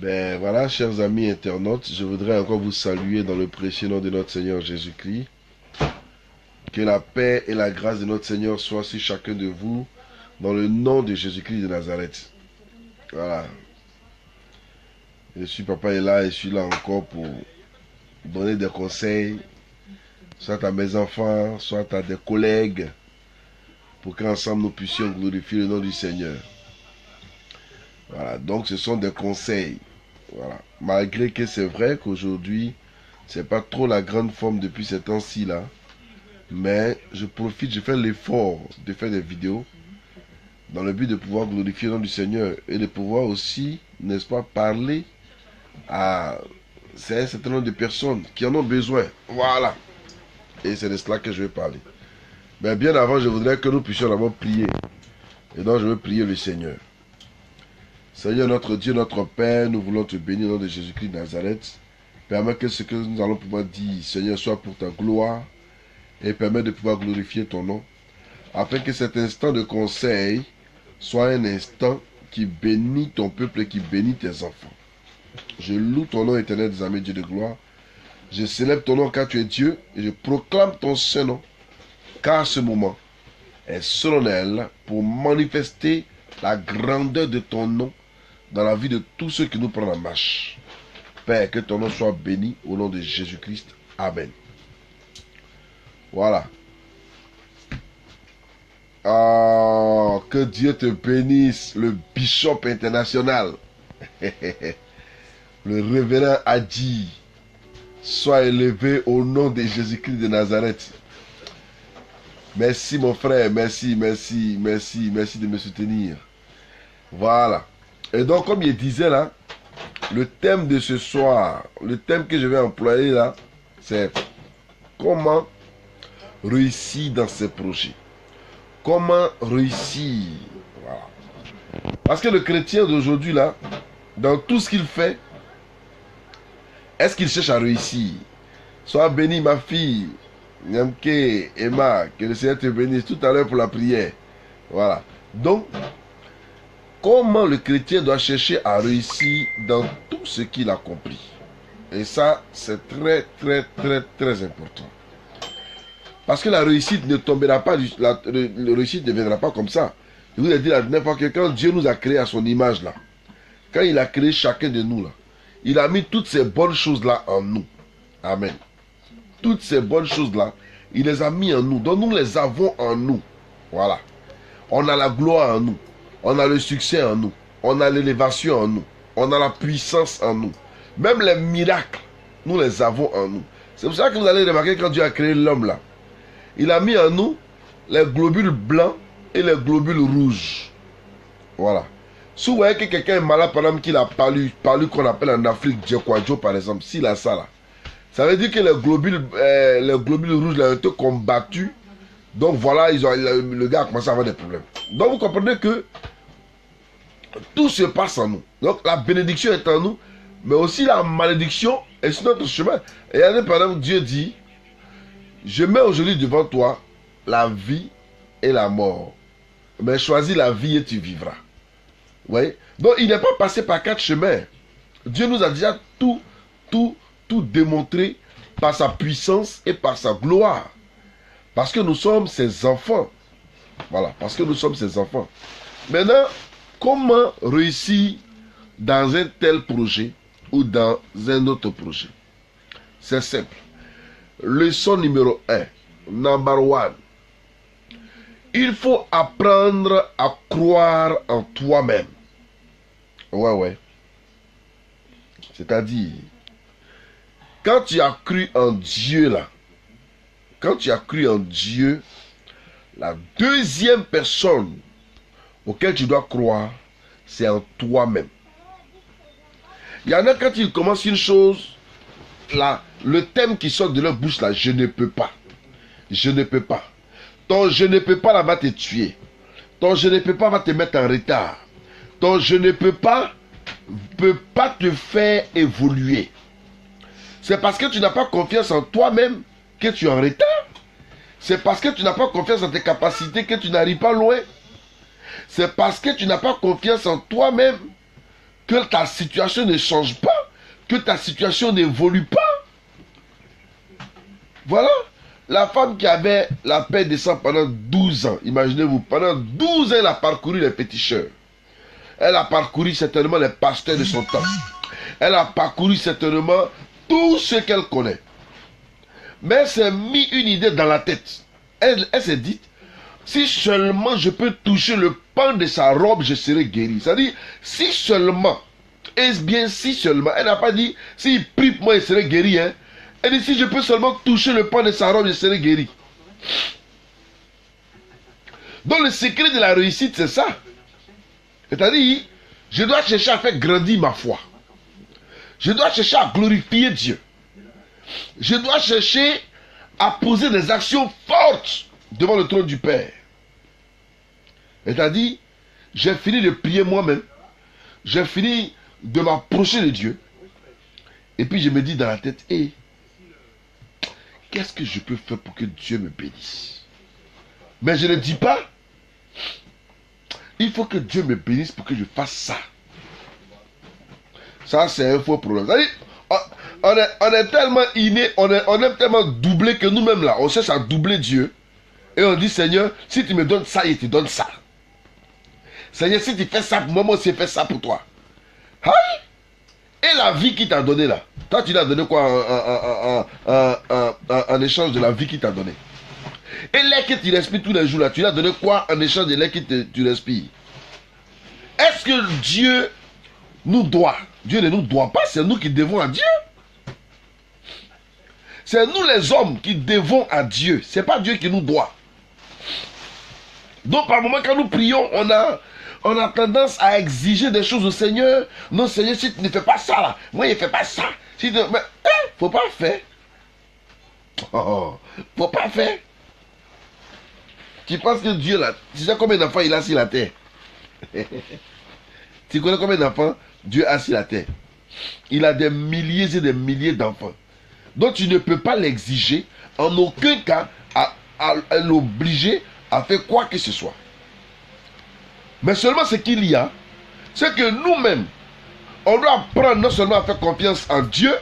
Ben voilà, chers amis internautes, je voudrais encore vous saluer dans le précieux nom de notre Seigneur Jésus-Christ. Que la paix et la grâce de notre Seigneur soient sur chacun de vous, dans le nom de Jésus-Christ de Nazareth. Voilà. Je suis Papa et là, et je suis là encore pour donner des conseils, soit à mes enfants, soit à des collègues, pour qu'ensemble nous puissions glorifier le nom du Seigneur. Voilà, donc ce sont des conseils. Voilà. Malgré que c'est vrai qu'aujourd'hui, c'est pas trop la grande forme depuis ces temps-ci là. Mais je profite, je fais l'effort de faire des vidéos dans le but de pouvoir glorifier le nom du Seigneur et de pouvoir aussi, n'est-ce pas, parler à un certain nombre de personnes qui en ont besoin. Voilà. Et c'est de cela que je vais parler. Mais bien avant, je voudrais que nous puissions d'abord prier. Et donc, je veux prier le Seigneur. Seigneur, notre Dieu, notre Père, nous voulons te bénir au nom de Jésus-Christ de Nazareth. Permets que ce que nous allons pouvoir dire, Seigneur, soit pour ta gloire et permets de pouvoir glorifier ton nom. Afin que cet instant de conseil soit un instant qui bénit ton peuple et qui bénit tes enfants. Je loue ton nom éternel des armées, Dieu de gloire. Je célèbre ton nom car tu es Dieu et je proclame ton saint nom car ce moment est solennel pour manifester la grandeur de ton nom dans la vie de tous ceux qui nous prennent en marche. Père, que ton nom soit béni au nom de Jésus-Christ. Amen. Voilà. Oh, que Dieu te bénisse, le bishop international. Le révérend Adi. Sois élevé au nom de Jésus-Christ de Nazareth. Merci mon frère, merci de me soutenir. Voilà. Et donc comme il disait là, le thème de ce soir, le thème que je vais employer là, c'est comment réussir dans ses projets. Comment réussir. Voilà. Parce que le chrétien d'aujourd'hui là, dans tout ce qu'il fait, est-ce qu'il cherche à réussir? Sois béni ma fille, Nyamke, Emma, que le Seigneur te bénisse tout à l'heure pour la prière. Voilà. Donc, comment le chrétien doit chercher à réussir dans tout ce qu'il a compris. Et ça, c'est très important. Parce que la réussite ne tombera pas, la réussite ne viendra pas comme ça. Je vous ai dit la dernière fois que quand Dieu nous a créés à son image là, quand il a créé chacun de nous là, il a mis toutes ces bonnes choses là en nous. Amen. Toutes ces bonnes choses là, il les a mis en nous. Donc nous les avons en nous. Voilà. On a la gloire en nous. On a le succès en nous. On a l'élévation en nous. On a la puissance en nous. Même les miracles, nous les avons en nous. C'est pour ça que vous allez remarquer quand Dieu a créé l'homme là. Il a mis en nous les globules blancs et les globules rouges. Voilà. Si vous voyez que quelqu'un est malade, par exemple, qu'il a palu qu'on appelle en Afrique Djekwadjo par exemple, s'il a ça là, ça veut dire que les globules rouges là, ont été combattus. Donc voilà, le gars a commencé à avoir des problèmes. Donc vous comprenez que tout se passe en nous. Donc la bénédiction est en nous, mais aussi la malédiction est sur notre chemin. Et regardez par exemple, Dieu dit, je mets aujourd'hui devant toi la vie et la mort. Mais choisis la vie et tu vivras. Vous voyez? Donc il n'est pas passé par 4 chemins. Dieu nous a déjà tout démontré par sa puissance et par sa gloire. Parce que nous sommes ses enfants. Voilà, parce que nous sommes ses enfants. Maintenant, comment réussir dans un tel projet ou dans un autre projet? C'est simple. Leçon numéro 1. Number 1. Il faut apprendre à croire en toi-même. Ouais. C'est-à-dire, quand tu as cru en Dieu là, quand tu as cru en Dieu, la deuxième personne auquel tu dois croire, c'est en toi-même. Il y en a quand ils commencent une chose, là, le thème qui sort de leur bouche là, je ne peux pas. Je ne peux pas. Ton je ne peux pas là va te tuer. Ton je ne peux pas va te mettre en retard. Ton je ne peux pas te faire évoluer. C'est parce que tu n'as pas confiance en toi-même que tu es en retard. C'est parce que tu n'as pas confiance en tes capacités que tu n'arrives pas loin. C'est parce que tu n'as pas confiance en toi-même que ta situation ne change pas, que ta situation n'évolue pas. Voilà. La femme qui avait la paix des sang pendant 12 ans, imaginez-vous, pendant 12 ans, elle a parcouru les péticheurs. Elle a parcouru certainement les pasteurs de son temps. Elle a parcouru certainement tout ce qu'elle connaît. Mais elle s'est mis une idée dans la tête. Elle s'est dit, si seulement je peux toucher le pan de sa robe, je serai guéri. C'est-à-dire, si seulement, et bien si seulement, elle n'a pas dit, s'il prie pour moi, il serait guéri. Hein. Elle dit, si je peux seulement toucher le pan de sa robe, je serai guéri. Donc le secret de la réussite, c'est ça. C'est-à-dire, je dois chercher à faire grandir ma foi. Je dois chercher à glorifier Dieu. Je dois chercher à poser des actions fortes devant le trône du Père. C'est-à-dire, j'ai fini de prier moi-même. J'ai fini de m'approcher de Dieu. Et puis je me dis dans la tête, hé, qu'est-ce que je peux faire pour que Dieu me bénisse? Mais je ne dis pas, il faut que Dieu me bénisse pour que je fasse ça. Ça, c'est un faux problème. C'est-à-dire, on est tellement inné, on est tellement doublé que nous-mêmes là, on cherche à doubler Dieu. Et on dit, Seigneur, si tu me donnes ça, il te donne ça. Seigneur, si tu fais ça pour moi, moi aussi, je fais ça pour toi. Aïe! Et la vie qu'il t'a donnée là, toi, tu l'as donné quoi en échange de la vie qu'il t'a donnée? Et l'air que tu respires tous les jours là, tu l'as donné quoi en échange de l'air que tu respires? Est-ce que Dieu nous doit? Dieu ne nous doit pas, c'est nous qui devons à Dieu. C'est nous les hommes qui devons à Dieu. Ce n'est pas Dieu qui nous doit. Donc par moment quand nous prions, on a tendance à exiger des choses au Seigneur. Non Seigneur, si tu ne fais pas ça là, moi je ne fais pas ça. Si tu... Mais, faut pas faire. Faut pas faire. Tu penses que Dieu là, tu sais combien d'enfants il a sur la terre? Tu connais combien d'enfants Dieu a sur la terre? Il a des milliers et des milliers d'enfants. Donc tu ne peux pas l'exiger en aucun cas à l'obliger à faire quoi que ce soit. Mais seulement ce qu'il y a, c'est que nous-mêmes, on doit apprendre non seulement à faire confiance en Dieu,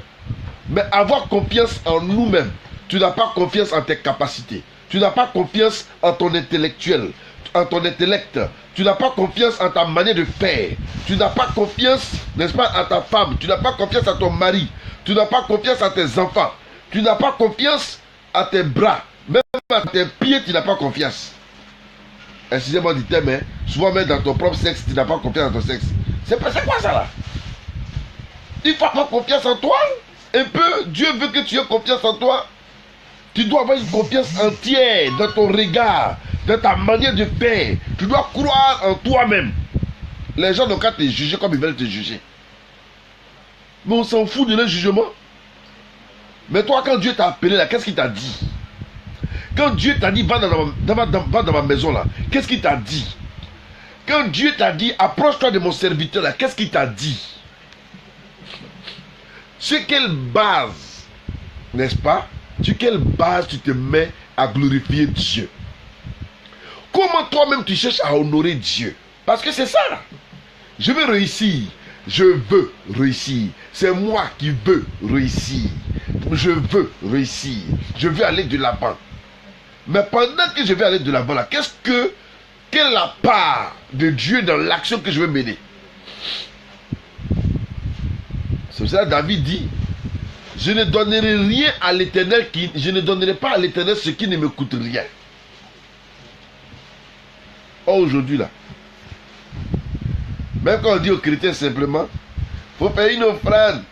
mais avoir confiance en nous-mêmes. Tu n'as pas confiance en tes capacités. Tu n'as pas confiance en ton intellectuel, en ton intellect. Tu n'as pas confiance en ta manière de faire. Tu n'as pas confiance, n'est-ce pas, à ta femme. Tu n'as pas confiance à ton mari. Tu n'as pas confiance à tes enfants. Tu n'as pas confiance à tes bras. Même à tes pieds, tu n'as pas confiance. Excusez-moi du terme, mais souvent même dans ton propre sexe, tu n'as pas confiance dans ton sexe. C'est quoi ça là? Il faut avoir confiance en toi. Un peu, Dieu veut que tu aies confiance en toi. Tu dois avoir une confiance entière dans ton regard, dans ta manière de faire. Tu dois croire en toi-même. Les gens n'ont qu'à te juger comme ils veulent te juger. Mais on s'en fout de leur jugement. Mais toi, quand Dieu t'a appelé là, qu'est-ce qu'il t'a dit? Quand Dieu t'a dit, va dans ma maison là, qu'est-ce qu'il t'a dit? Quand Dieu t'a dit, approche-toi de mon serviteur là, qu'est-ce qu'il t'a dit? Sur quelle base, n'est-ce pas? Sur quelle base tu te mets à glorifier Dieu? Comment toi-même tu cherches à honorer Dieu? Parce que c'est ça là. Je veux réussir. Je veux réussir. C'est moi qui veux réussir. Je veux réussir. Je veux aller de l'avant. Mais pendant que je vais aller de l'avant là, quelle est la part de Dieu dans l'action que je veux mener? C'est pour ça que David dit, je ne donnerai rien à l'Éternel, je ne donnerai pas à l'Éternel ce qui ne me coûte rien. Or aujourd'hui là, même quand on dit aux chrétiens simplement, il faut payer une offrande,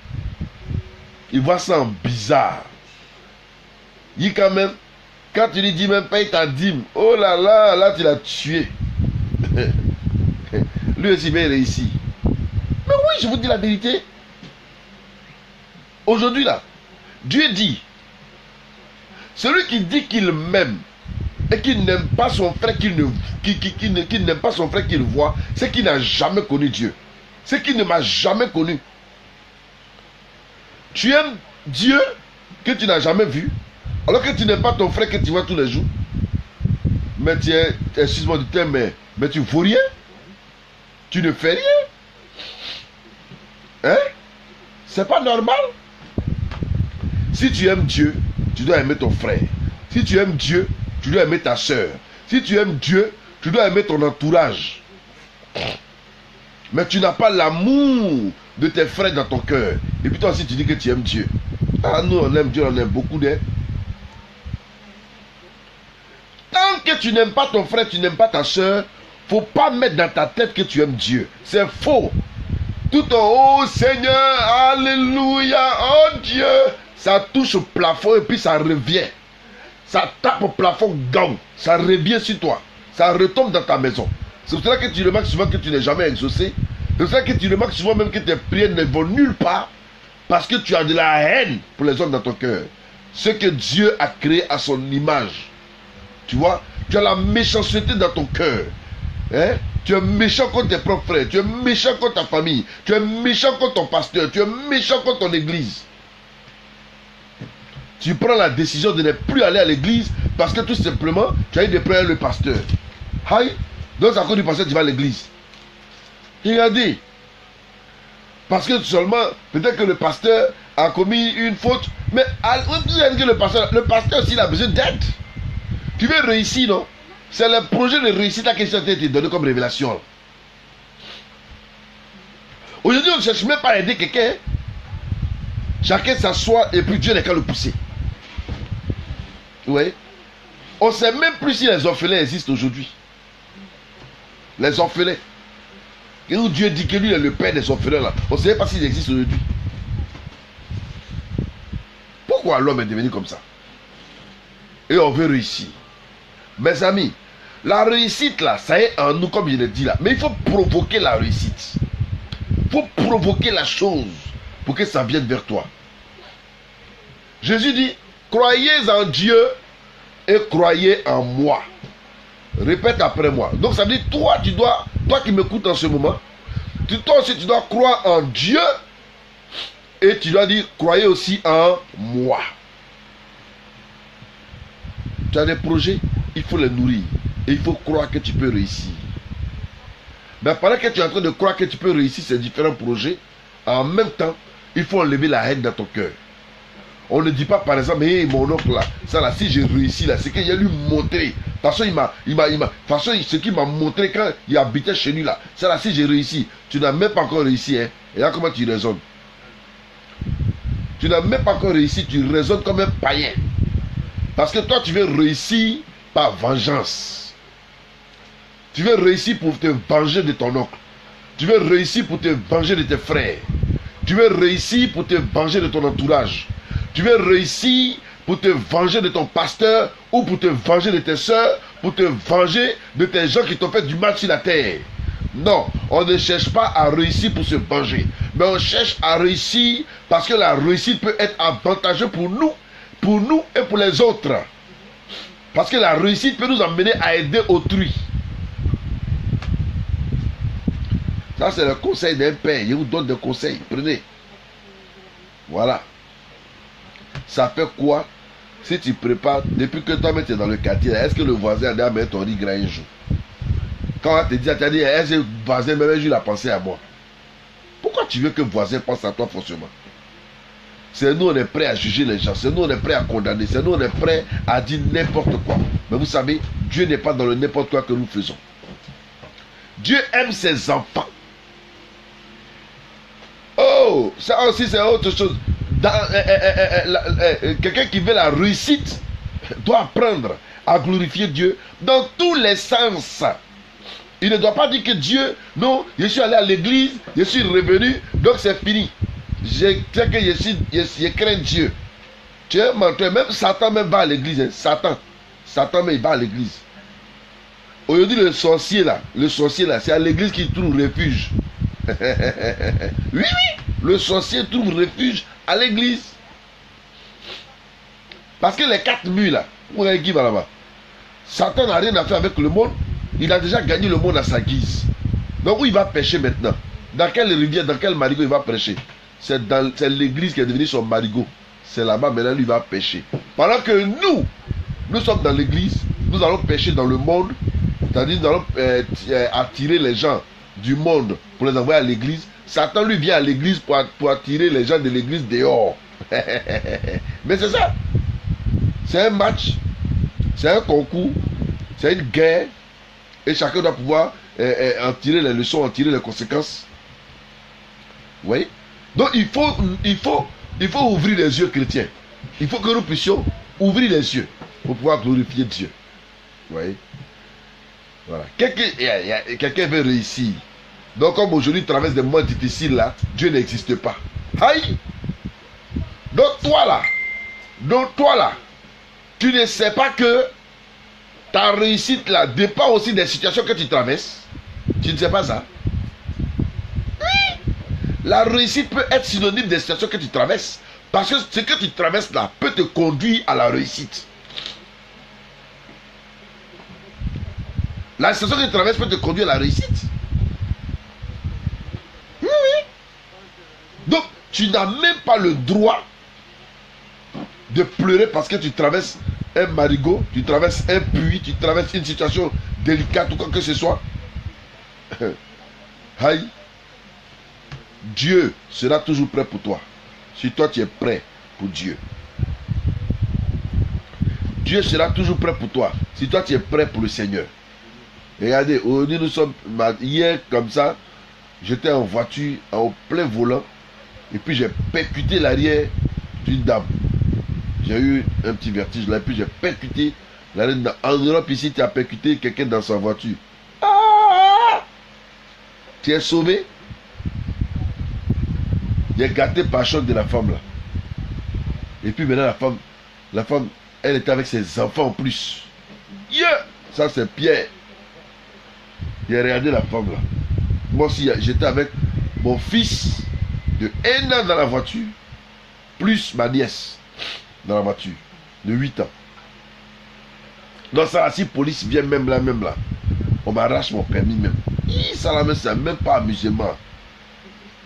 ils voient ça en bizarre. Il dit quand même, quand tu lui dis même paye ta dîme, oh là là, là tu l'as tué. Lui aussi il réussit. Mais oui, je vous dis la vérité. Aujourd'hui là, Dieu dit, celui qui dit qu'il m'aime et qui n'aime pas son frère qui n'aime pas son frère qu'il voit, c'est qu'il n'a jamais connu Dieu. C'est qu'il ne m'a jamais connu. Tu aimes Dieu que tu n'as jamais vu, alors que tu n'aimes pas ton frère que tu vois tous les jours. Mais tu es, excuse-moi du terme, mais tu ne vaux rien. Tu ne fais rien. Hein? C'est pas normal. Si tu aimes Dieu, tu dois aimer ton frère. Si tu aimes Dieu, tu dois aimer ta soeur. Si tu aimes Dieu, tu dois aimer ton entourage. Mais tu n'as pas l'amour de tes frères dans ton cœur. Et puis toi aussi tu dis que tu aimes Dieu. Ah, nous on aime Dieu, on aime beaucoup d'eux. Tant que tu n'aimes pas ton frère, tu n'aimes pas ta soeur, faut pas mettre dans ta tête que tu aimes Dieu. C'est faux. Tout en haut, Seigneur, alléluia, oh Dieu. Ça touche au plafond et puis ça revient. Ça tape au plafond, gang. Ça revient sur toi. Ça retombe dans ta maison. C'est pour cela que tu remarques souvent que tu n'es jamais exaucé. C'est pour cela que tu remarques souvent même que tes prières ne vont nulle part. Parce que tu as de la haine pour les hommes dans ton cœur. Ce que Dieu a créé à son image. Tu vois, tu as la méchanceté dans ton cœur. Hein? Tu es méchant contre tes propres frères. Tu es méchant contre ta famille. Tu es méchant contre ton pasteur. Tu es méchant contre ton église. Tu prends la décision de ne plus aller à l'église parce que tout simplement, tu as eu des problèmes avec le pasteur. Aïe, donc à cause du pasteur, tu vas à l'église. Regardez. Parce que seulement, peut-être que le pasteur a commis une faute. Mais le pasteur aussi, il a besoin d'aide. Tu veux réussir, non? C'est le projet de réussite à qui ça a été donné comme révélation. Aujourd'hui, on ne cherche même pas à aider quelqu'un. Chacun s'assoit et puis Dieu n'est qu'à le pousser. Oui. On ne sait même plus si les orphelins existent aujourd'hui. Les orphelins. Et où Dieu dit que lui est le père des orphelins là. On ne sait pas s'ils existent aujourd'hui. Pourquoi l'homme est devenu comme ça? Et on veut réussir. Mes amis, la réussite là, ça est en nous comme je l'ai dit là. Mais il faut provoquer la réussite. Il faut provoquer la chose pour que ça vienne vers toi. Jésus dit, croyez en Dieu et croyez en moi. Répète après moi. Donc ça veut dire, toi qui m'écoutes en ce moment, toi aussi tu dois croire en Dieu et tu dois dire, croyez aussi en moi. Tu as des projets, il faut les nourrir. Et il faut croire que tu peux réussir. Mais pendant que tu es en train de croire que tu peux réussir ces différents projets, en même temps, il faut enlever la haine dans ton cœur. On ne dit pas par exemple, hey, mon oncle là, ça là, si j'ai réussi là, c'est qu'il a lui montré. De toute façon, ce qu'il m'a montré quand il habitait chez lui là, ça là, si j'ai réussi, tu n'as même pas encore réussi, hein. Et là, comment tu raisonnes? Tu n'as même pas encore réussi, tu raisonnes comme un païen. Parce que toi, tu veux réussir par vengeance. Tu veux réussir pour te venger de ton oncle. Tu veux réussir pour te venger de tes frères. Tu veux réussir pour te venger de ton entourage. Tu veux réussir pour te venger de ton pasteur ou pour te venger de tes soeurs, pour te venger de tes gens qui t'ont fait du mal sur la terre. Non, on ne cherche pas à réussir pour se venger. Mais on cherche à réussir parce que la réussite peut être avantageuse pour nous et pour les autres. Parce que la réussite peut nous amener à aider autrui. Ça, c'est le conseil d'un père. Il vous donne des conseils. Prenez. Voilà. Ça fait quoi si tu prépares, depuis que toi-même tu es dans le quartier, est-ce que le voisin a dit, mais ton riz gras un jour? Quand on te dit, tu as dit, est-ce que le voisin, même un jour, il a pensé à moi? Pourquoi tu veux que le voisin pense à toi forcément? C'est nous, on est prêt à juger les gens. C'est nous, on est prêt à condamner. C'est nous, on est prêt à dire n'importe quoi. Mais vous savez, Dieu n'est pas dans le n'importe quoi que nous faisons. Dieu aime ses enfants. Oh, ça aussi, c'est autre chose. Quelqu'un qui veut la réussite doit apprendre à glorifier Dieu dans tous les sens. Il ne doit pas dire que Dieu, non, je suis allé à l'église, je suis revenu, donc c'est fini. Je sais que je crains Dieu. Tu es menteur, même Satan même va à l'église. Hein. Satan même il va à l'église. Aujourd'hui, le sorcier là, c'est à l'église qu'il trouve refuge. Oui, le sorcier trouve refuge à l'église. Parce que les 4 murs là, vous voyez qui va là-bas? Satan n'a rien à faire avec le monde. Il a déjà gagné le monde à sa guise. Donc où il va pêcher maintenant? Dans quelle rivière, dans quel marigot il va pêcher? C'est l'église qui est devenue son marigot. C'est là-bas maintenant lui va pêcher. Pendant que nous sommes dans l'église, nous allons pêcher dans le monde. C'est-à-dire nous allons attirer les gens du monde pour les envoyer à l'église. Satan lui vient à l'église pour attirer les gens de l'église dehors. Mais c'est ça. C'est un match, c'est un concours, c'est une guerre. Et chacun doit pouvoir en tirer les leçons, en tirer les conséquences. Vous voyez? Donc il faut ouvrir les yeux chrétiens. Il faut que nous puissions ouvrir les yeux pour pouvoir glorifier Dieu. Vous voyez? Voilà. Quelqu'un veut réussir. Donc comme aujourd'hui il traverse des moments difficiles là, Dieu n'existe pas. Aïe! Donc toi là, tu ne sais pas que ta réussite là dépend aussi des situations que tu traverses. Tu ne sais pas ça? Oui. La réussite peut être synonyme des situations que tu traverses. Parce que ce que tu traverses là peut te conduire à la réussite. La situation que tu traverses peut te conduire à la réussite. Oui, oui. Donc, tu n'as même pas le droit de pleurer parce que tu traverses un marigot, tu traverses un puits, tu traverses une situation délicate ou quoi que ce soit. Aïe. Dieu sera toujours prêt pour toi. Si toi tu es prêt pour Dieu. Dieu sera toujours prêt pour toi. Si toi tu es prêt pour le Seigneur. Regardez, aujourd'hui nous sommes, hier comme ça, j'étais en voiture, en plein volant, et puis j'ai percuté l'arrière d'une dame. J'ai eu un petit vertige là, et puis j'ai percuté l'arrière d'une dame. En Europe ici, tu as percuté quelqu'un dans sa voiture. Ah! Tu es sauvé. J'ai gâté par choc de la femme là. Et puis maintenant la femme, elle était avec ses enfants en plus. Yeah! Ça c'est Pierre. J'ai regardé la femme là. Moi aussi, j'étais avec mon fils de 1 an dans la voiture, plus ma nièce dans la voiture, de 8 ans. Donc ça, si police vient même là, on m'arrache mon permis même. Ça là même, c'est même pas amusement.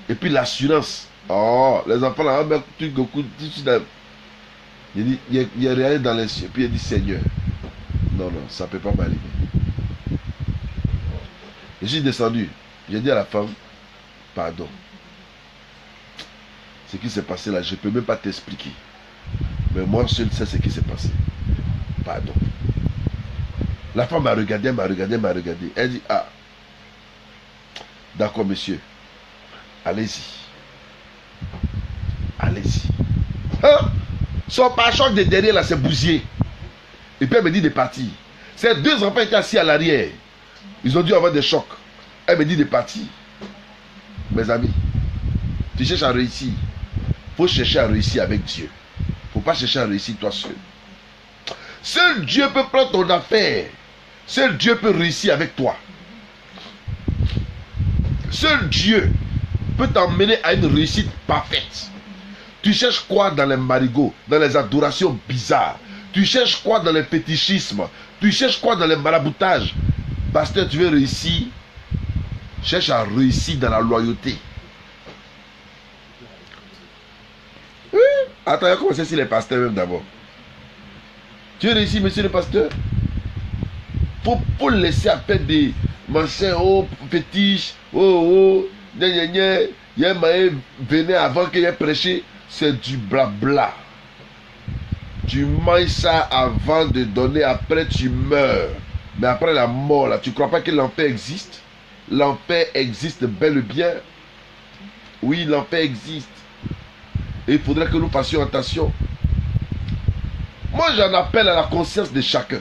Et puis l'assurance. Oh, les enfants là, il dit, il a regardé dans les cieux, puis il dit, Seigneur, non, ça ne peut pas m'arriver. Je suis descendu. J'ai dit à la femme, pardon. Ce qui s'est passé là, je ne peux même pas t'expliquer. Mais moi seul sais ce qui s'est passé. Pardon. La femme m'a regardé. Elle dit, ah, d'accord monsieur, allez-y. Allez-y. Hein? Son pare-choc de derrière là, c'est bousillé. Et puis elle me dit de partir. Ces 2 enfants étaient assis à l'arrière. Ils ont dû avoir des chocs. Elle me dit de partir. Mes amis, tu cherches à réussir. Il faut chercher à réussir avec Dieu. Il ne faut pas chercher à réussir toi seul. Seul Dieu peut prendre ton affaire. Seul Dieu peut réussir avec toi. Seul Dieu peut t'emmener à une réussite parfaite. Tu cherches quoi dans les marigots, dans les adorations bizarres? Tu cherches quoi dans les fétichismes? Tu cherches quoi dans les maraboutages? Pasteur, tu veux réussir? Cherche à réussir dans la loyauté. Oui. Attends, il a commencé sur les pasteurs même d'abord. Tu veux réussir, monsieur le pasteur? Faut laisser à peine des machins, oh, fétiches, oh, gna. Il y a un maïs venait avant qu'il ait prêché. C'est du blabla. Tu manges ça avant de donner, après tu meurs. Mais après la mort, là, tu ne crois pas que l'enfer existe? L'enfer existe bel et bien. Oui, l'enfer existe. Et il faudrait que nous fassions attention. Moi, j'en appelle à la conscience de chacun.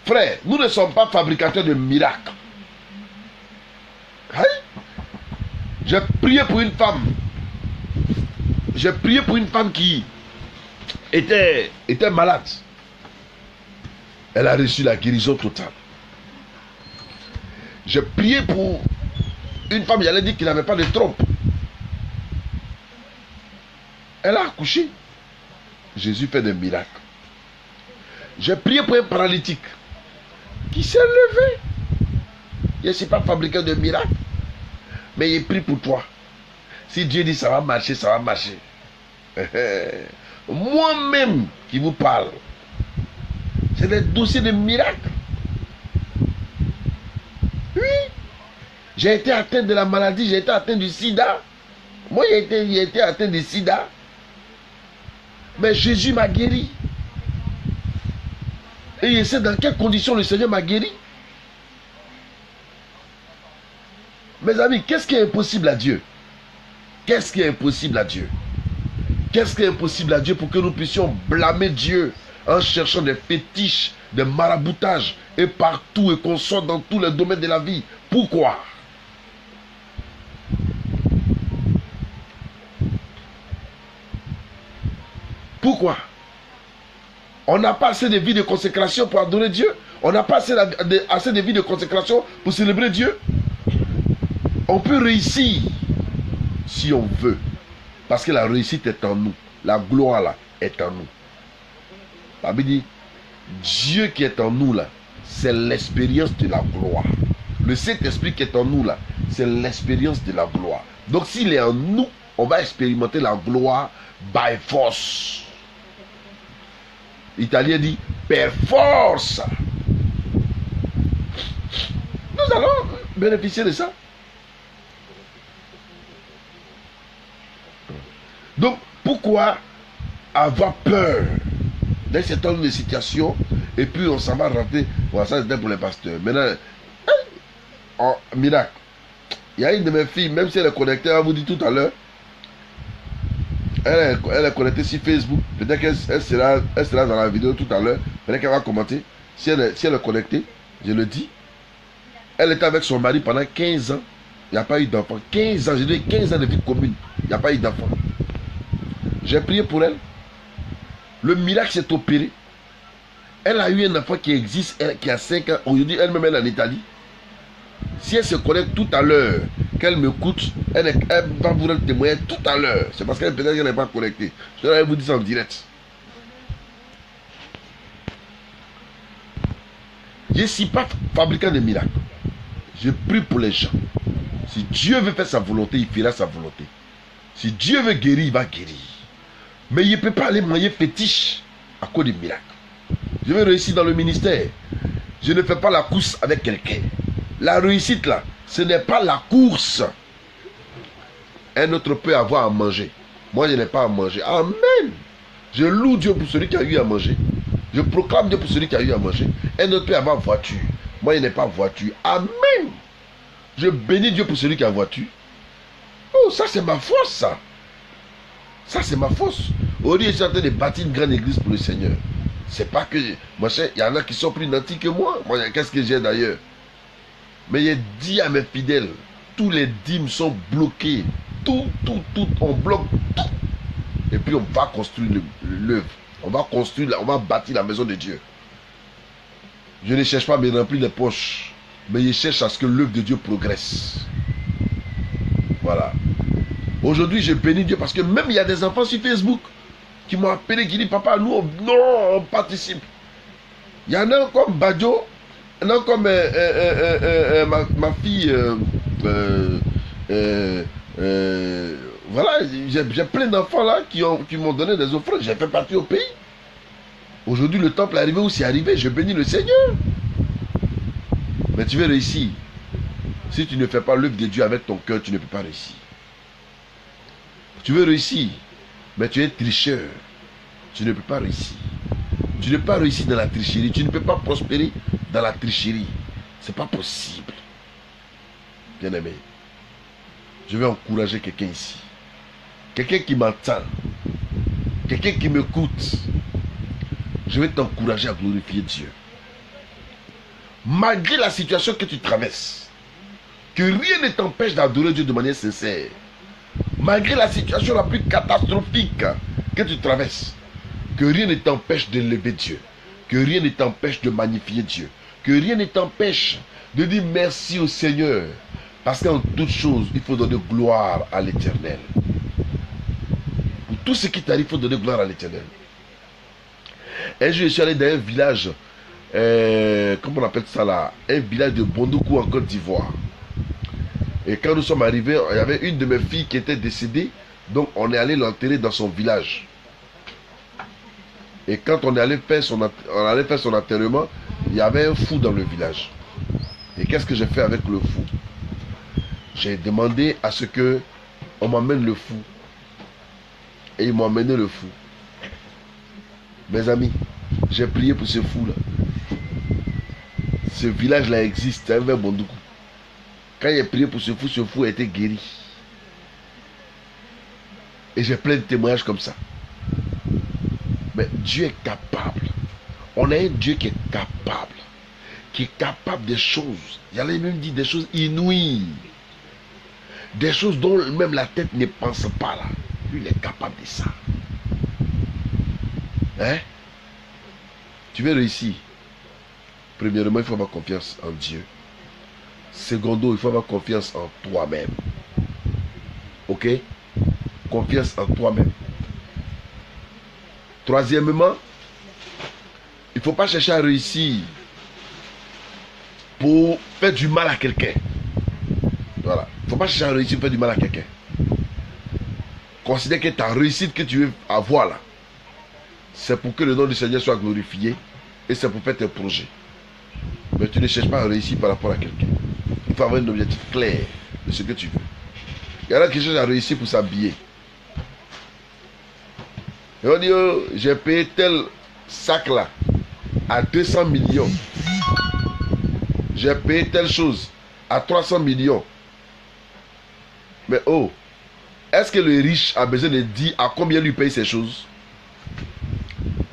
Frère, nous ne sommes pas fabricateurs de miracles. Hein? J'ai prié pour une femme. J'ai prié pour une femme qui était malade. Elle a reçu la guérison totale. J'ai prié pour une femme, elle a dit qu'il n'avait pas de trompe. Elle a accouché. Jésus fait des miracles. J'ai prié pour un paralytique qui s'est levé. Je ne suis pas fabricant de miracles. Mais il prie pour toi. Si Dieu dit ça va marcher, ça va marcher. Moi-même qui vous parle, c'est des dossiers de miracles. Oui. J'ai été atteint de la maladie, j'ai été atteint du sida. Moi, j'ai été atteint du sida. Mais Jésus m'a guéri. Et je sais dans quelles conditions le Seigneur m'a guéri. Mes amis, qu'est-ce qui est impossible à Dieu? Qu'est-ce qui est impossible à Dieu? Qu'est-ce qui est impossible à Dieu pour que nous puissions blâmer Dieu en cherchant des fétiches, des maraboutages et partout et qu'on soit dans tous les domaines de la vie? Pourquoi? Pourquoi? On n'a pas assez de vie de consécration pour adorer Dieu. On n'a pas assez de vie de consécration pour célébrer Dieu. On peut réussir si on veut. Parce que la réussite est en nous. La gloire là est en nous. La Bible dit, Dieu qui est en nous là, c'est l'expérience de la gloire. Le Saint-Esprit qui est en nous là, c'est l'expérience de la gloire. Donc s'il est en nous, on va expérimenter la gloire by force. L'Italien dit per forza. Nous allons bénéficier de ça. Donc, pourquoi avoir peur d'un certain nombre de situations et puis on s'en va rentrer? Voilà, ça c'était pour les pasteurs. Maintenant, en miracle, il y a une de mes filles, même si elle est connectée, elle vous dit tout à l'heure, elle est connectée sur Facebook. Peut-être qu'elle sera dans la vidéo tout à l'heure. Peut-être qu'elle va commenter. Si elle est connectée, je le dis. Elle était avec son mari pendant 15 ans. Il n'y a pas eu d'enfant. 15 ans, je dis 15 ans de vie commune. Il n'y a pas eu d'enfant. J'ai prié pour elle. Le miracle s'est opéré. Elle a eu un enfant qui existe, qui a 5 ans. Aujourd'hui, elle-même, elle est en Italie. Si elle se connecte tout à l'heure, qu'elle m'écoute, elle va vous rendre témoin tout à l'heure. C'est parce qu'elle peut-être qu'elle n'est pas connectée. Je vais vous dire ça en direct. Je ne suis pas fabricant de miracles. Je prie pour les gens. Si Dieu veut faire sa volonté, il fera sa volonté. Si Dieu veut guérir, il va guérir. Mais il ne peut pas aller manger fétiche à cause des miracles. Je veux réussir dans le ministère. Je ne fais pas la course avec quelqu'un. La réussite là, ce n'est pas la course. Un autre peut avoir à manger. Moi, je n'ai pas à manger. Amen. Je loue Dieu pour celui qui a eu à manger. Je proclame Dieu pour celui qui a eu à manger. Un autre peut avoir voiture. Moi, je n'ai pas voiture. Amen. Je bénis Dieu pour celui qui a voiture. Oh, ça c'est ma force, ça. Ça c'est ma force. Aujourd'hui, je suis en train de bâtir une grande église pour le Seigneur. C'est pas que... Moi, il y en a qui sont plus nantis que moi. Moi, qu'est-ce que j'ai d'ailleurs? Mais j'ai dit à mes fidèles, tous les dîmes sont bloqués. Tout, on bloque tout. Et puis on va construire l'œuvre. On va construire, on va bâtir la maison de Dieu. Je ne cherche pas à me remplir les poches, mais je cherche à ce que l'œuvre de Dieu progresse. Voilà. Aujourd'hui, je bénis Dieu parce que même il y a des enfants sur Facebook qui m'ont appelé, qui disent, papa, nous, on participe. Il y en a comme Badjo. Non, comme ma fille, voilà, j'ai plein d'enfants là qui m'ont donné des offrandes. J'ai fait partie au pays. Aujourd'hui, le temple est arrivé où c'est arrivé. Je bénis le Seigneur. Mais tu veux réussir. Si tu ne fais pas l'œuvre de Dieu avec ton cœur, tu ne peux pas réussir. Tu veux réussir, mais tu es tricheur. Tu ne peux pas réussir. Tu ne peux pas réussir dans la tricherie. Tu ne peux pas prospérer dans la tricherie. Ce n'est pas possible. Bien aimé, je vais encourager quelqu'un ici. Quelqu'un qui m'entend. Quelqu'un qui m'écoute. Je vais t'encourager à glorifier Dieu. Malgré la situation que tu traverses, que rien ne t'empêche d'adorer Dieu de manière sincère. Malgré la situation la plus catastrophique que tu traverses, que rien ne t'empêche de lever Dieu. Que rien ne t'empêche de magnifier Dieu. Que rien ne t'empêche de dire merci au Seigneur. Parce qu'en toute chose, il faut donner gloire à l'Éternel. Pour tout ce qui t'arrive, il faut donner gloire à l'Éternel. Un jour, je suis allé dans un village, comment on appelle ça là? Un village de Bondoukou en Côte d'Ivoire. Et quand nous sommes arrivés, il y avait une de mes filles qui était décédée. Donc on est allé l'enterrer dans son village. Et quand on allait faire son enterrement, il y avait un fou dans le village. Et qu'est-ce que j'ai fait avec le fou? J'ai demandé à ce que on m'emmène le fou. Et ils m'ont emmené le fou. Mes amis, j'ai prié pour ce fou-là. Ce village-là existe, c'est un vrai Bondoukou. Quand j'ai prié pour ce fou a été guéri. Et j'ai plein de témoignages comme ça. Mais Dieu est capable. On a un Dieu qui est capable des choses. Il y a même dit des choses inouïes. Des choses dont même la tête ne pense pas là. Lui, il est capable de ça. Hein? Tu veux réussir. Premièrement, il faut avoir confiance en Dieu. Secondo, il faut avoir confiance en toi-même. Ok? Confiance en toi-même. Troisièmement, il ne faut pas chercher à réussir pour faire du mal à quelqu'un. Voilà. Il ne faut pas chercher à réussir pour faire du mal à quelqu'un. Considère que ta réussite que tu veux avoir là, c'est pour que le nom du Seigneur soit glorifié et c'est pour faire tes projets. Mais tu ne cherches pas à réussir par rapport à quelqu'un. Il faut avoir un objectif clair de ce que tu veux. Il y en a qui cherchent à réussir pour s'habiller. Et on dit, oh, j'ai payé tel sac là à 200 millions. J'ai payé telle chose à 300 millions. Mais oh, est-ce que le riche a besoin de dire à combien lui paye ces choses?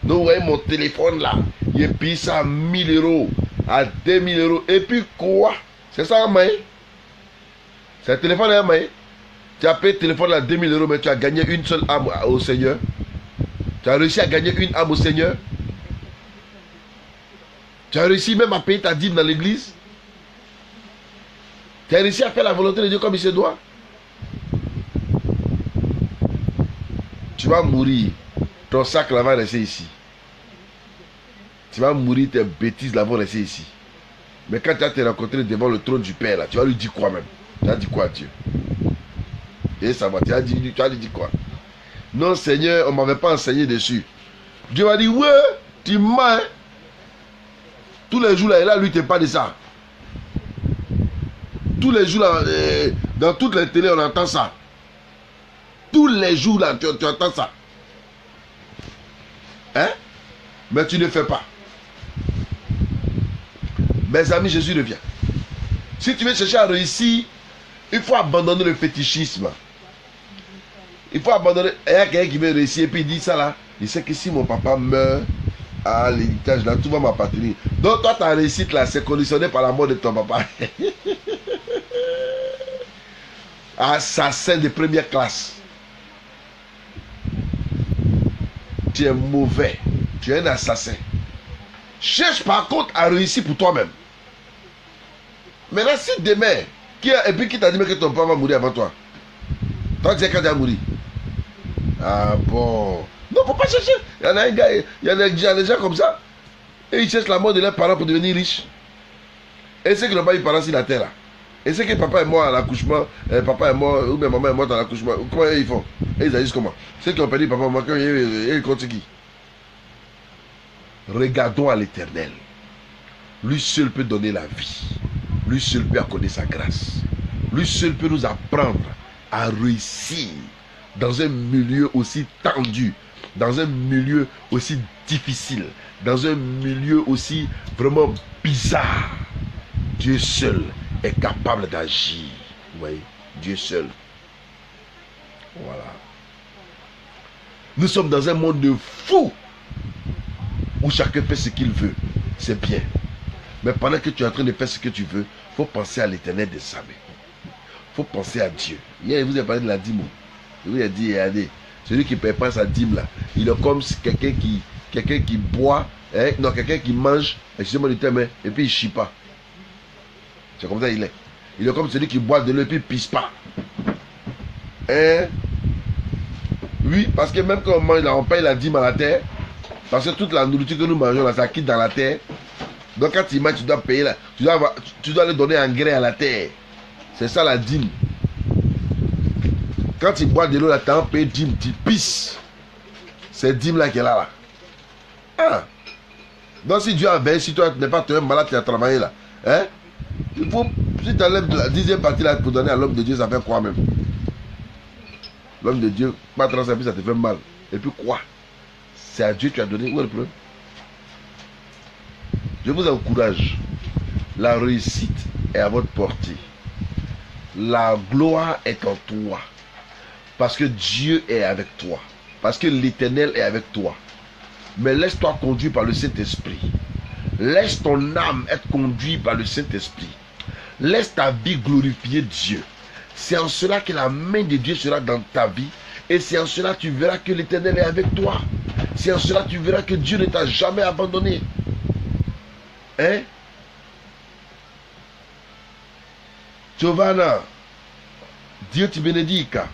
Donc vous voyez mon téléphone là, il paye ça à 1000 euros, à 2000 euros. Et puis quoi? C'est ça un maïs? C'est un téléphone à un maïs? Tu as payé le téléphone à 2000 euros, mais tu as gagné une seule âme au Seigneur. Tu as réussi à gagner une âme au Seigneur. Tu as réussi même à payer ta dîme dans l'église. Tu as réussi à faire la volonté de Dieu comme il se doit. Tu vas mourir. Ton sac là va rester ici. Tu vas mourir, tes bêtises là vont rester ici. Mais quand tu vas te rencontrer devant le trône du Père là, tu vas lui dire quoi même? Tu vas dire quoi à Dieu? Et ça va, tu vas lui dire quoi? Non Seigneur, on ne m'avait pas enseigné dessus. Dieu va dire, ouais, tu mens. Tous les jours là, et là, lui, tu ne parle pas de ça. Tous les jours là, dans toutes les télés, on entend ça. Tous les jours là, tu entends ça. Hein? Mais tu ne fais pas. Mes amis, Jésus revient. Si tu veux chercher à réussir, il faut abandonner le fétichisme. Il faut abandonner. Il y a quelqu'un qui veut réussir et puis il dit ça là. Il sait que si mon papa meurt à l'héritage là, tout va m'appartenir. Donc toi, ta réussite là, c'est conditionné par la mort de ton papa. Assassin de première classe. Tu es mauvais. Tu es un assassin. Cherche par contre à réussir pour toi-même. Maintenant, si demain, et puis qui t'a dit que ton papa va mourir avant toi? Toi, tu sais quand tu vas mourir. Ah bon. Non, faut pas chercher. Il y en a un gars, il y a des gens comme ça. Et ils cherchent la mort de leurs parents pour devenir riches. Et c'est que le pas eu parents sur la terre là. Et c'est que papa est mort à l'accouchement, papa est mort, ou bien maman est morte à l'accouchement. Comment ils font? Et ils agissent comment? Ceux qui ont perdu papa, maman, ils comptent qui? Regardons à l'Éternel. Lui seul peut donner la vie. Lui seul peut accorder sa grâce. Lui seul peut nous apprendre à réussir dans un milieu aussi tendu, dans un milieu aussi difficile, dans un milieu aussi vraiment bizarre. Dieu seul est capable d'agir. Vous voyez, Dieu seul. Voilà. Nous sommes dans un monde de fous où chacun fait ce qu'il veut. C'est bien. Mais pendant que tu es en train de faire ce que tu veux, il faut penser à l'Éternel des armées. Il faut penser à Dieu. Hier, je vous ai parlé de la dîme. Je vous ai dit, regardez, celui qui ne paye pas sa dîme là, il est comme quelqu'un qui boit, hein, non, quelqu'un qui mange, excusez-moi du terme, et puis il ne chie pas. C'est comme ça il est. Il est comme celui qui boit de l'eau et puis il ne pisse pas. Hein? Oui, parce que même quand on mange là, on paye la dîme à la terre, parce que toute la nourriture que nous mangeons là, ça quitte dans la terre. Donc quand tu manges, tu dois payer là, tu dois aller donner engrais à la terre. C'est ça la dîme. Quand tu bois de l'eau là, tu as payé dîme, tu pisses. C'est dîme là qui est là. Ah. Donc si Dieu a veillé, si toi tu n'es pas malade, tu as travaillé là. Hein? Il faut Si tu enlèves la 10e partie là pour donner à l'homme de Dieu, ça fait quoi même? L'homme de Dieu, pas 35 000, ça te fait mal. Et puis quoi? C'est à Dieu que tu as donné. Où est le problème? Je vous encourage. La réussite est à votre portée. La gloire est en toi. Parce que Dieu est avec toi. Parce que l'Éternel est avec toi. Mais laisse-toi conduire par le Saint-Esprit. Laisse ton âme être conduite par le Saint-Esprit. Laisse ta vie glorifier Dieu. C'est en cela que la main de Dieu sera dans ta vie. Et c'est en cela que tu verras que l'Éternel est avec toi. C'est en cela que tu verras que Dieu ne t'a jamais abandonné. Hein? Giovanna, Dio ti benedica.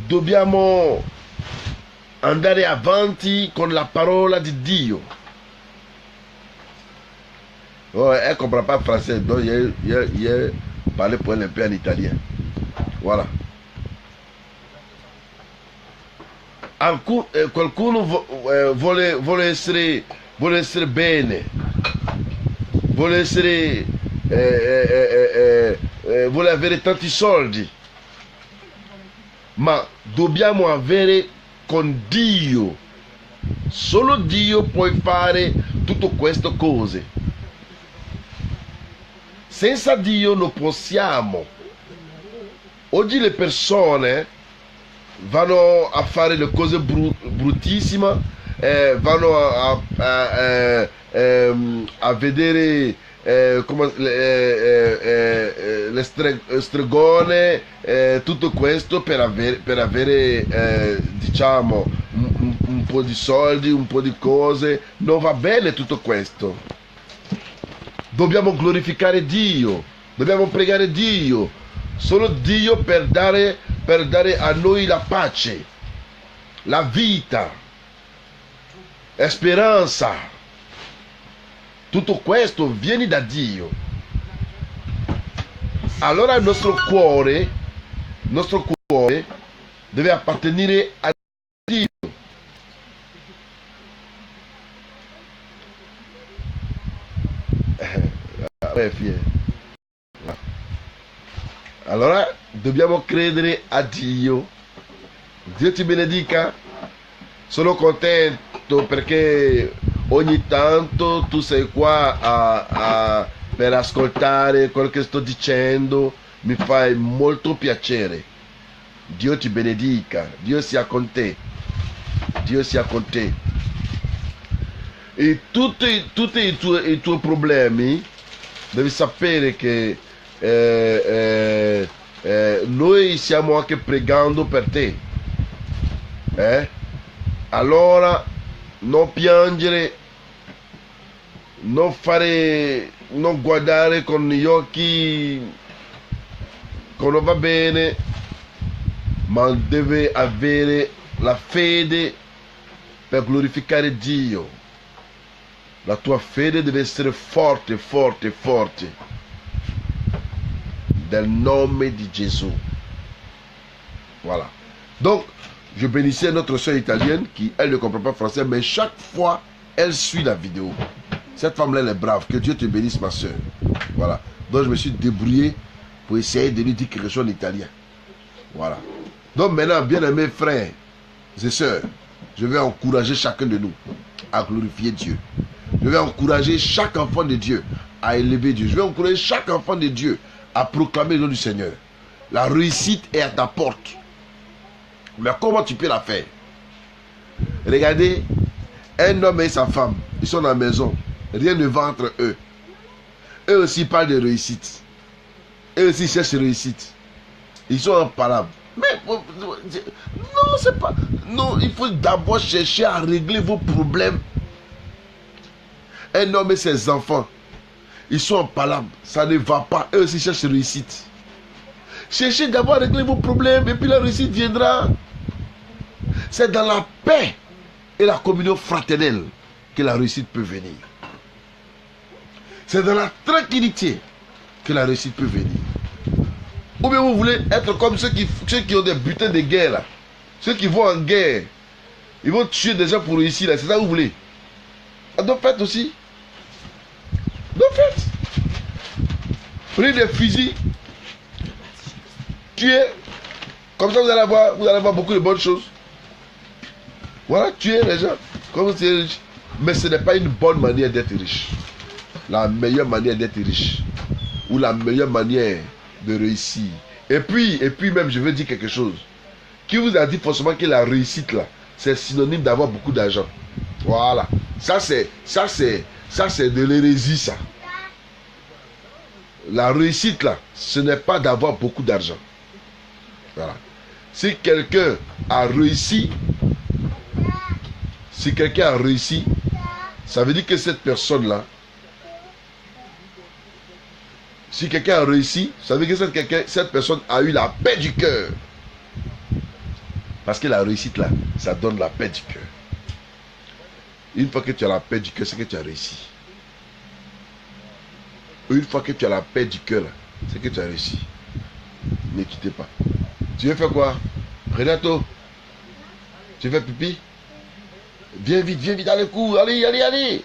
Dobbiamo andare avanti con la parola di Dio. Oh, elle ne comprend pas français, donc il parlait pour elle un peu en italien. Voilà. Qualcuno vuole essere bene, vuole avere tanti soldi, ma dobbiamo avere con Dio. Solo Dio può fare tutte queste cose. Senza Dio non possiamo. Oggi le persone vanno a fare le cose bruttissime, vanno a vedere le stregone, tutto questo per avere diciamo un po' di soldi, un po' di cose. Non va bene tutto questo. Dobbiamo glorificare Dio, dobbiamo pregare Dio, solo Dio per dare a noi la pace, la vita, la speranza. Tutto questo viene da Dio. Allora il nostro cuore deve appartenere a Dio. Allora dobbiamo credere a Dio. Dio ti benedica. Sono contento perché ogni tanto tu sei qua per ascoltare quello che sto dicendo. Mi fai molto piacere. Dio ti benedica. Dio sia con te. Dio sia con te. E tutti i tuoi problemi devi sapere che noi stiamo anche pregando per te. Allora non piangere, non guardare con gli occhi che non va bene, ma deve avere la fede per glorificare Dio. La tua fede deve essere forte, forte, forte. Del nome di Gesù. Voilà. Donc, je bénissais notre soeur italienne qui, elle ne comprend pas français, mais chaque fois, elle suit la vidéo. Cette femme-là, elle est brave. Que Dieu te bénisse, ma soeur. Voilà. Donc, je me suis débrouillé pour essayer de lui dire quelque chose en italien. Voilà. Donc, maintenant, bien-aimés frères et sœurs, je vais encourager chacun de nous à glorifier Dieu. Je vais encourager chaque enfant de Dieu à élever Dieu. Je vais encourager chaque enfant de Dieu à proclamer le nom du Seigneur. La réussite est à ta porte. Mais comment tu peux la faire? Regardez, un homme et sa femme, ils sont dans la maison. Rien ne va entre eux. Eux aussi parlent de réussite. Eux aussi cherchent réussite. Ils sont en palabre. Mais non, c'est pas. Non, il faut d'abord chercher à régler vos problèmes. Un homme et ses enfants, ils sont en palabre. Ça ne va pas. Eux aussi cherchent réussite. Cherchez d'abord à régler vos problèmes et puis la réussite viendra. C'est dans la paix et la communion fraternelle que la réussite peut venir. C'est dans la tranquillité que la réussite peut venir. Ou bien vous voulez être comme ceux qui ont des butins de guerre là. Ceux qui vont en guerre. Ils vont tuer des gens pour réussir là. C'est ça que vous voulez. Donc faites aussi. Le faites. Prenez des fusils. Tuez. Comme ça, vous allez avoir beaucoup de bonnes choses. Voilà, tuez les gens. Comme vous êtes riche. Mais ce n'est pas une bonne manière d'être riche. La meilleure manière d'être riche. Ou la meilleure manière de réussir. Et puis même, je veux dire quelque chose. Qui vous a dit forcément que la réussite là, c'est synonyme d'avoir beaucoup d'argent. Voilà. Ça c'est de l'hérésie ça. La réussite là, ce n'est pas d'avoir beaucoup d'argent. Voilà. Si quelqu'un a réussi, ça veut dire que cette personne là, si quelqu'un a réussi, ça veut dire que cette personne a eu la paix du cœur. Parce que la réussite là, ça donne la paix du cœur. Une fois que tu as la paix du cœur, c'est que tu as réussi. Une fois que tu as la paix du cœur, c'est que tu as réussi. Ne quittez pas. Tu veux faire quoi? Renato, tu fais pipi? Viens vite, allez, cours, allez.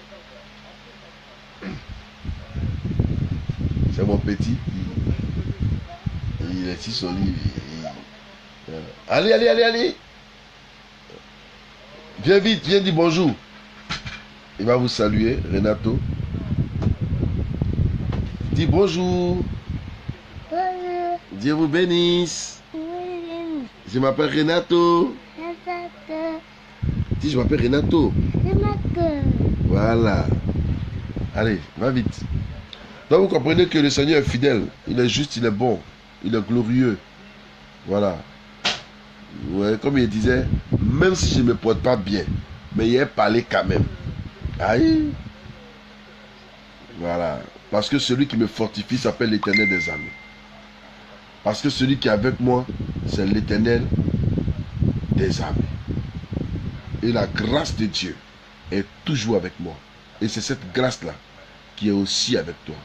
C'est mon petit. Il est si solide. Allez. Viens vite, viens dire bonjour. Il va vous saluer, Renato. Dis bonjour. Bonjour. Dieu vous bénisse. Je m'appelle Renato. Dis, je m'appelle Renato. Voilà. Allez, va vite. Donc vous comprenez que le Seigneur est fidèle. Il est juste, il est bon. Il est glorieux. Voilà. Ouais, comme il disait, même si je ne me porte pas bien, mais il est parlé quand même. Aïe. Voilà. Parce que celui qui me fortifie s'appelle l'Éternel des armées. Parce que celui qui est avec moi, c'est l'Éternel des armées. Et la grâce de Dieu est toujours avec moi. Et c'est cette grâce-là qui est aussi avec toi.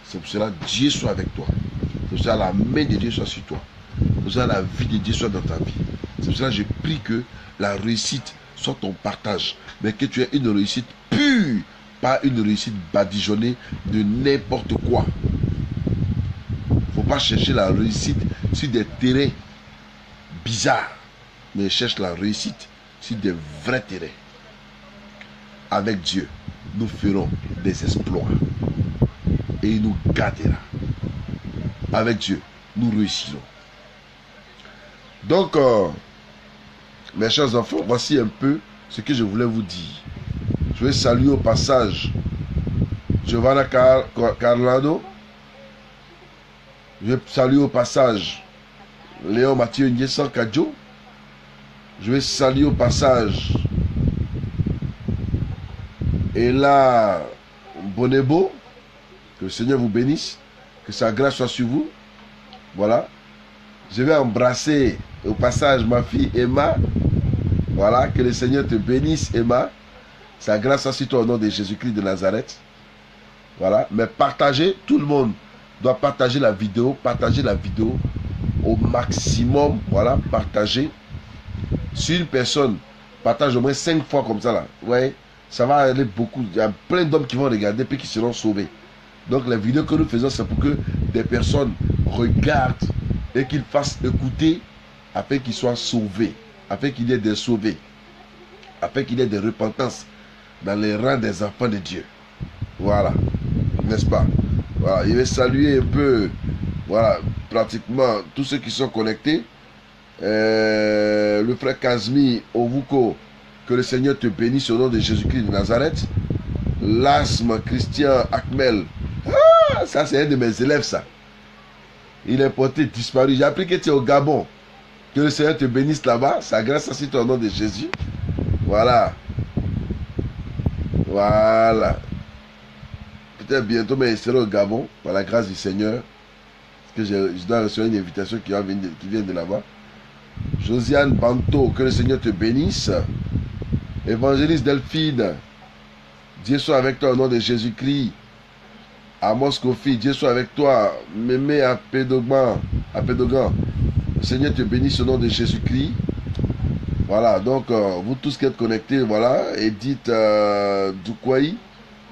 C'est pour cela que Dieu soit avec toi. C'est pour cela que la main de Dieu soit sur toi. C'est pour cela que la vie de Dieu soit dans ta vie. C'est pour cela que je prie que la réussite soit ton partage. Mais que tu aies une réussite pure. Pas une réussite badigeonnée de n'importe quoi. Il ne faut pas chercher la réussite sur des terrains bizarres. Mais cherche la réussite sur des vrais terrains. Avec Dieu, nous ferons des exploits. Et il nous gardera. Avec Dieu, nous réussirons. Donc, mes chers enfants, voici un peu ce que je voulais vous dire. Je vais saluer au passage Giovanna Carlado. Je vais saluer au passage Léon Mathieu Nyesan Kadjo. Je vais saluer au passage Ella Bonebo. Que le Seigneur vous bénisse. Que sa grâce soit sur vous. Voilà. Je vais embrasser au passage ma fille Emma. Voilà. Que le Seigneur te bénisse, Emma. Sa grâce soit sur toi au nom de Jésus-Christ de Nazareth. Voilà. Mais partagez, tout le monde doit partager la vidéo. Partagez la vidéo au maximum. Voilà. Partagez. Si une personne partage au moins 5 fois comme ça là, ouais, ça va aller beaucoup. Il y a plein d'hommes qui vont regarder puis qui seront sauvés. Donc les vidéos que nous faisons, c'est pour que des personnes regardent et qu'ils fassent écouter afin qu'ils soient sauvés, afin qu'il y ait des sauvés, afin qu'il y ait des repentances dans les rangs des enfants de Dieu. Voilà, n'est-ce pas? Voilà, je vais saluer un peu, voilà, pratiquement tous ceux qui sont connectés. Le frère Kazmi Ovuko, que le Seigneur te bénisse au nom de Jésus-Christ de Nazareth. L'asthme Christian Akmel, ah, ça c'est un de mes élèves ça. Il est porté disparu. J'ai appris que tu es au Gabon. Que le Seigneur te bénisse là-bas. Sa grâce soit sur toi au nom de Jésus. Voilà. Voilà. Peut-être bientôt, mais il sera au Gabon par la grâce du Seigneur. Parce que je dois recevoir une invitation qui vient de là-bas. Josiane Banto, que le Seigneur te bénisse. Évangéliste Delphine, Dieu soit avec toi au nom de Jésus-Christ. Amos Kofi, Dieu soit avec toi. Mémé Apédogan, le Seigneur te bénisse au nom de Jésus-Christ. Voilà, donc vous tous qui êtes connectés, voilà. Edith Doukouaï,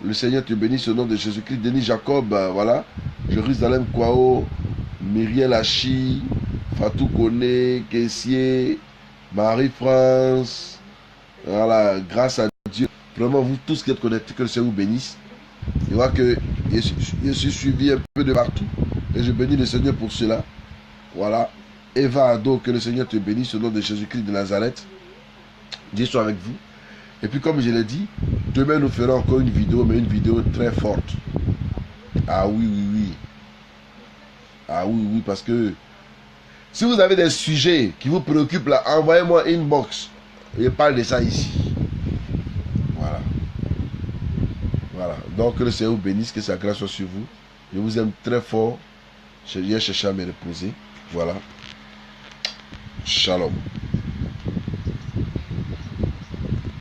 Le Seigneur te bénisse au nom de Jésus-Christ. Denis Jacob, voilà. Jérusalem Kwao, Myriel Hachi, Fatou Kone, Kessier, Marie-France. Voilà, grâce à Dieu. Vraiment, vous tous qui êtes connectés, que le Seigneur vous bénisse. Je vois que je suis suivi un peu de partout. Et je bénis le Seigneur pour cela. Voilà. Eva Ado, que le Seigneur te bénisse au nom de Jésus-Christ de Nazareth. Dieu soit avec vous. Et puis comme je l'ai dit, demain nous ferons encore une vidéo, mais une vidéo très forte. Ah oui, oui, oui. Ah oui, oui, parce que si vous avez des sujets qui vous préoccupent là, envoyez-moi inbox. Je parle de ça ici. Voilà. Voilà. Donc que le Seigneur vous bénisse, que sa grâce soit sur vous. Je vous aime très fort. Je viens chercher à me reposer. Voilà. Shalom.